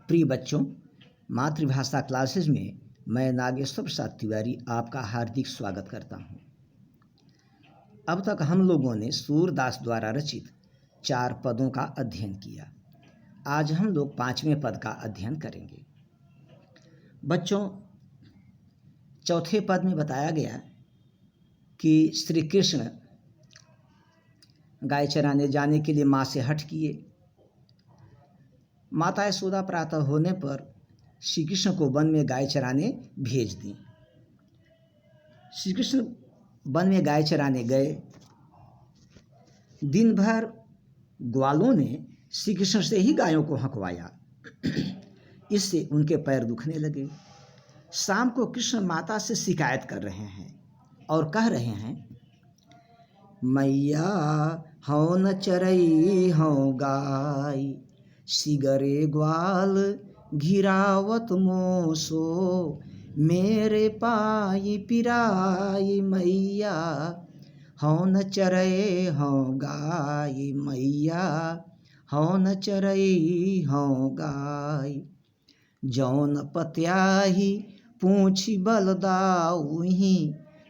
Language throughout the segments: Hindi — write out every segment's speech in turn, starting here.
प्रिय बच्चों, मातृभाषा क्लासेस में मैं नागेश्वर प्रसाद तिवारी आपका हार्दिक स्वागत करता हूं। अब तक हम लोगों ने सूरदास द्वारा रचित 4 पदों का अध्ययन किया। आज हम लोग 5वें पद का अध्ययन करेंगे। बच्चों, चौथे पद में बताया गया कि श्री कृष्ण गाय चराने जाने के लिए माँ से हठ किए। माता यशोदा प्रातः होने पर श्री कृष्ण को वन में गाय चराने भेज दी। श्री कृष्ण वन में गाय चराने गए। दिन भर ग्वालों ने श्री कृष्ण से ही गायों को हंकवाया। इससे उनके पैर दुखने लगे। शाम को कृष्ण माता से शिकायत कर रहे हैं और कह रहे हैं, मैया हौ न चरई हौ गाय, सिगरे ग्वाल घिरावत मोसो, मेरे पाई पिराई मैया हौ न चरई हौ गाय, मैया हौ न चरई हौ गाय। जौन पत्याही पूछी बलदाऊही,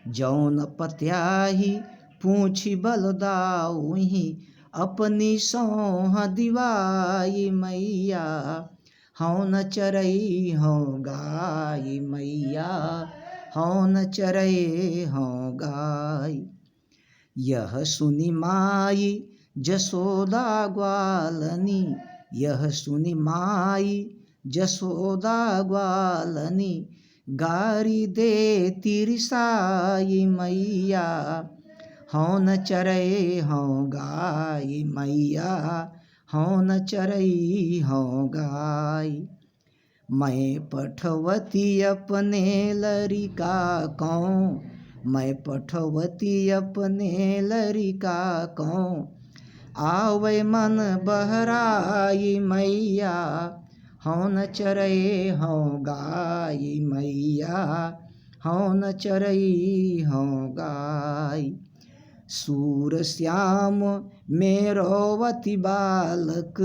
जौन पत्याही पूछी बलदाऊही, अपनी सौह दिवाई मैया हौ न चरई हौ गाय, मैया हौ न चरई हौ गाय। यह सुनी माई जसोदा ग्वालनी, यह सुनी माई जसोदा ग्वालनी, गारी दे तिरसाई मैया हौ न चरई हौ गाय, मैया हौ न चरई हौ गाय। मैं पठवती अपने लरिका कौं, मैं पठवती अपने लरिका कौं, आवे मन बहराई मैया हौ न चरई हौ गाय, मैया हौ न चरई हौ गाय। सूर श्याम मेरो अति बालक,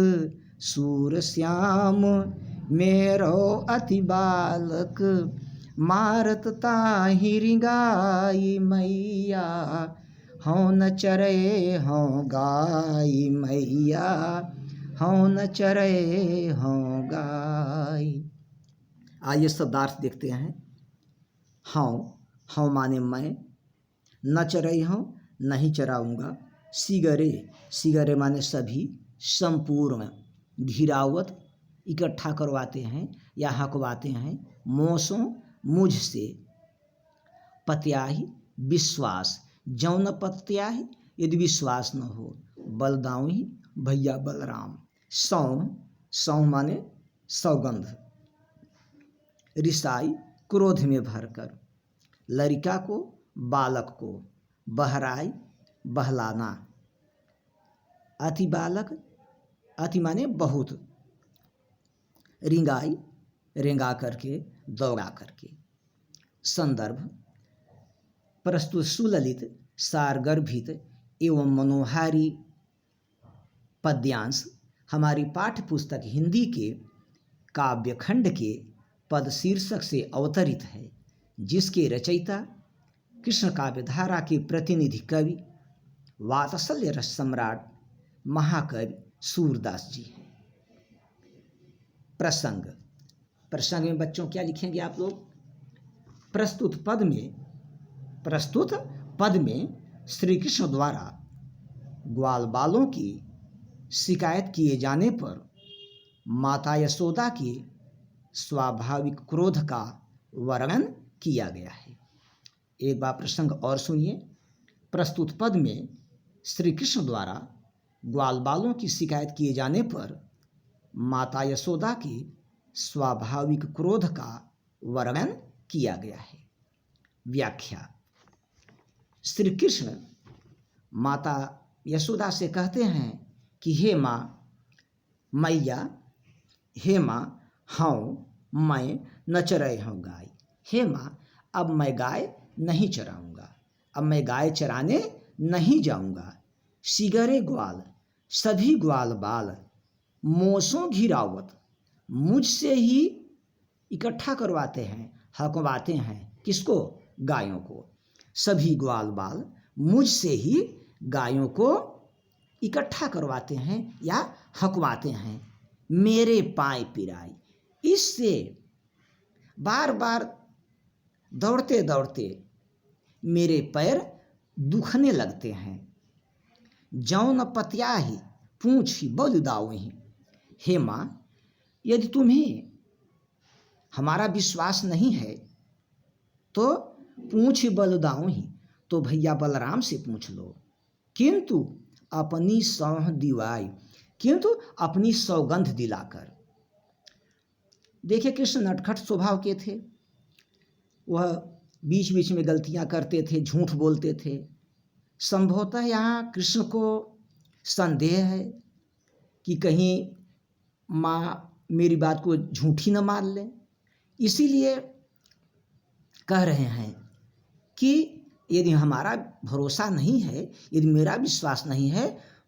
सूर श्याम मेरो अति बालक, मारत ताहि रिंगाई मैया हौ न चरई हौ गाय, मैया हौ न चरई हौ गाय। आइए शब्दार्थ देखते हैं। हौ, हौ माने मैं, न चरई हूँ नहीं चराऊँगा, सिगरे, सिगरे माने सभी, संपूर्ण, घिरावत इकट्ठा करवाते हैं या हकवाते हैं, मोसों मुझसे, पत्याही विश्वास, जौन पत्याही यदि विश्वास न हो, बलदाऊही भैया बलराम, सौं, सौं माने सौगंध, रिसाई क्रोध में भरकर, लड़का को बालक को, बहराई बहलाना, अति बालक, अति माने बहुत, रिंगाई रेंगा करके दौड़ा करके। संदर्भ प्रस्तुत सुललित सारगर्भित एवं मनोहारी पद्यांश हमारी पाठ्य पुस्तक हिंदी के काव्यखंड के पद शीर्षक से अवतरित है, जिसके रचयिता कृष्ण काव्यधारा के प्रतिनिधि कवि वात्सल्य रस सम्राट महाकवि सूरदास जी हैं। प्रसंग, प्रसंग में बच्चों क्या लिखेंगे आप लोग? प्रस्तुत पद में श्री कृष्ण द्वारा ग्वाल बालों की शिकायत किए जाने पर माता यशोदा के स्वाभाविक क्रोध का वर्णन किया गया है। एक बार प्रसंग और सुनिए। प्रस्तुत पद में श्री कृष्ण द्वारा ग्वाल बालों की शिकायत किए जाने पर माता यशोदा के स्वाभाविक क्रोध का वर्णन किया गया है। व्याख्या। श्री कृष्ण माता यशोदा से कहते हैं कि हे माँ, मैया, हे माँ, हूँ मैं न चराई हूँ गाय। हे माँ, अब मैं गाय नहीं चराऊँगा, अब मैं गाय चराने नहीं जाऊँगा। सिगरे ग्वाल, सभी ग्वाल बाल, मोसों घिरावत, मुझसे ही इकट्ठा करवाते हैं, हकवाते हैं। किसको? गायों को। सभी ग्वाल बाल मुझसे ही गायों को इकट्ठा करवाते हैं या हकवाते हैं। मेरे पाँव पिराई, इससे बार बार दौड़ते दौड़ते मेरे पैर दुखने लगते हैं। जौन पत्याही पूँछ बल दावहीं। हे माँ, यदि तुम्हें हमारा विश्वास नहीं है तो पूँछ बल दावहीं, तो भैया बलराम से पूछ लो। किंतु अपनी सौह दिवाई, किंतु अपनी सौगंध दिलाकर। देखिए, कृष्ण नटखट स्वभाव के थे। वह बीच बीच में गलतियां करते थे, झूठ बोलते थे। संभवतः यहाँ कृष्ण को संदेह है कि कहीं माँ मेरी बात को झूठी न मान ले, इसीलिए कह रहे हैं कि यदि हमारा भरोसा नहीं है, यदि मेरा विश्वास नहीं है,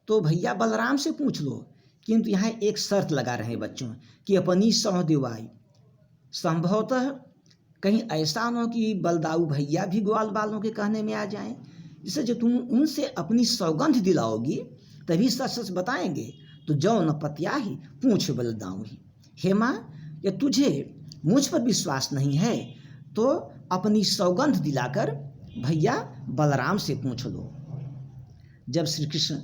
तो भैया बलराम से पूछ लो। किंतु यहाँ एक शर्त लगा रहे हैं बच्चों कि अपनी सौह दिवाई। संभवतः कहीं ऐसा न हो कि बलदाऊ भैया भी ग्वाल बालों के कहने में आ जाएं। जिससे जो तुम उनसे अपनी सौगंध दिलाओगी तभी सच सच बताएंगे। तो जौ न पत्याही पूछ बलदाऊही। हे माँ, यदि तुझे मुझ पर विश्वास नहीं है तो अपनी सौगंध दिलाकर भैया बलराम से पूछ लो। जब श्री कृष्ण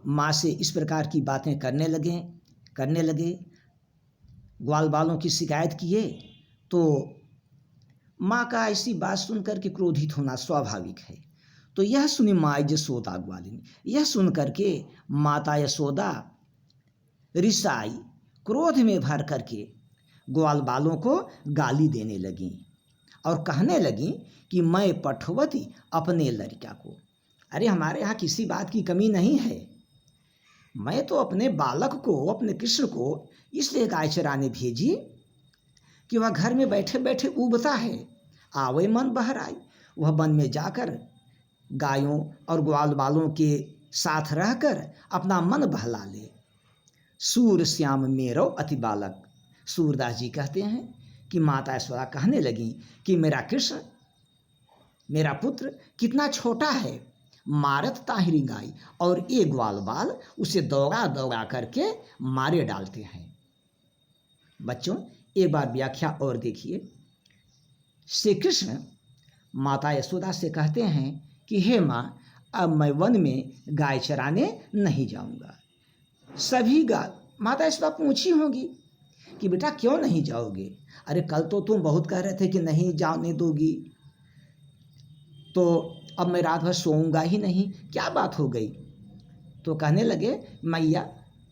माँ से इस प्रकार की बातें करने लगे, ग्वाल बालों की शिकायत किए, तो माँ का ऐसी बात सुनकर के क्रोधित होना स्वाभाविक है। तो यह सुनी माँ यशोदा ग्वालिनी, यह सुन करके माता यशोदा रिसाई, क्रोध में भर करके ग्वाल बालों को गाली देने लगी और कहने लगी कि मैं पठवती अपने लड़का को। अरे, हमारे यहाँ किसी बात की कमी नहीं है। मैं तो अपने बालक को, अपने कृष्ण को इसलिए गाय चराने भेजी कि वह घर में बैठे बैठे उबता है, आवे मन बहराई। वह वन में जाकर गायों और ग्वाल बालों के साथ रहकर अपना मन बहला ले। सूर श्याम मेरो अति बालक। सूरदास जी कहते हैं कि माता यशोदा कहने लगी कि मेरा कृष्ण, मेरा पुत्र कितना छोटा है, मारत ताहिरी गाय, और ये ग्वाल बाल उसे दौड़ा दौड़ा करके मारे डालते हैं। बच्चों, एक बार व्याख्या और देखिए। श्री कृष्ण माता यशोदा से कहते हैं कि हे माँ, अब मैं वन में गाय चराने नहीं जाऊंगा। सभी गाय, माता यशोदा पूछी होंगी कि बेटा क्यों नहीं जाओगे? अरे, कल तो तुम बहुत कह रहे थे कि नहीं जाने दोगी, तो अब मैं रात भर सोऊंगा ही नहीं, क्या बात हो गई? तो कहने लगे, मैया,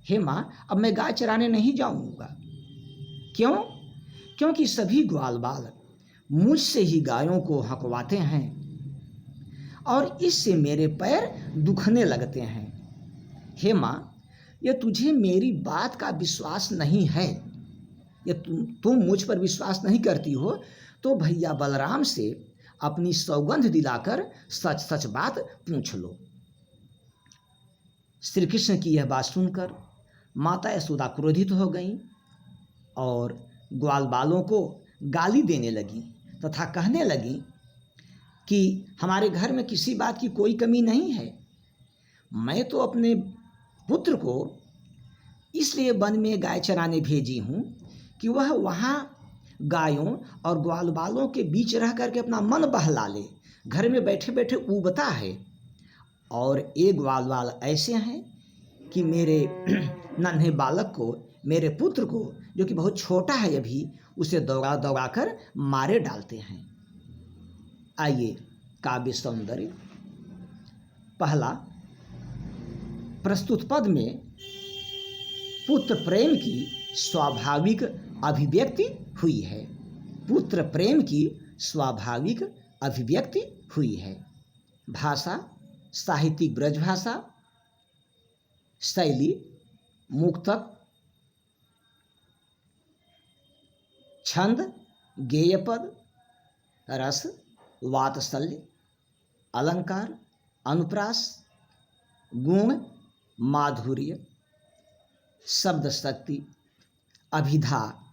हे माँ, अब मैं गाय चराने नहीं जाऊंगा। क्यों? क्योंकि सभी ग्वाल बाल मुझसे ही गायों को हकवाते हैं और इससे मेरे पैर दुखने लगते हैं। हे माँ, यह तुझे मेरी बात का विश्वास नहीं है, या तुम मुझ पर विश्वास नहीं करती हो, तो भैया बलराम से अपनी सौगंध दिलाकर सच सच बात पूछ लो। श्री कृष्ण की यह बात सुनकर माता यशोदा क्रोधित हो गईं और ग्वाल बालों को गाली देने लगी तथा कहने लगी कि हमारे घर में किसी बात की कोई कमी नहीं है। मैं तो अपने पुत्र को इसलिए वन में गाय चराने भेजी हूँ कि वह वहाँ गायों और ग्वाल बालों के बीच रह करके अपना मन बहला ले। घर में बैठे बैठे उबता है, और एक ग्वाल बाल ऐसे हैं कि मेरे नन्हे बालक को, मेरे पुत्र को, जो कि बहुत छोटा है अभी, उसे दौड़ा दौड़ा कर मारे डालते हैं। आइए, काव्य सौंदर्य पहला प्रस्तुत पद में पुत्र प्रेम की स्वाभाविक अभिव्यक्ति हुई है। पुत्र प्रेम की स्वाभाविक अभिव्यक्ति हुई है। भाषा साहित्यिक ब्रजभाषा, शैली मुक्तक, छंद गेयपद, रस वात्सल्य, अलंकार अनुप्रास, गुण माधुर्य, शब्द शक्ति, अभिधा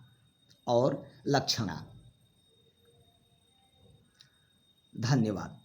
और लक्षणा। धन्यवाद।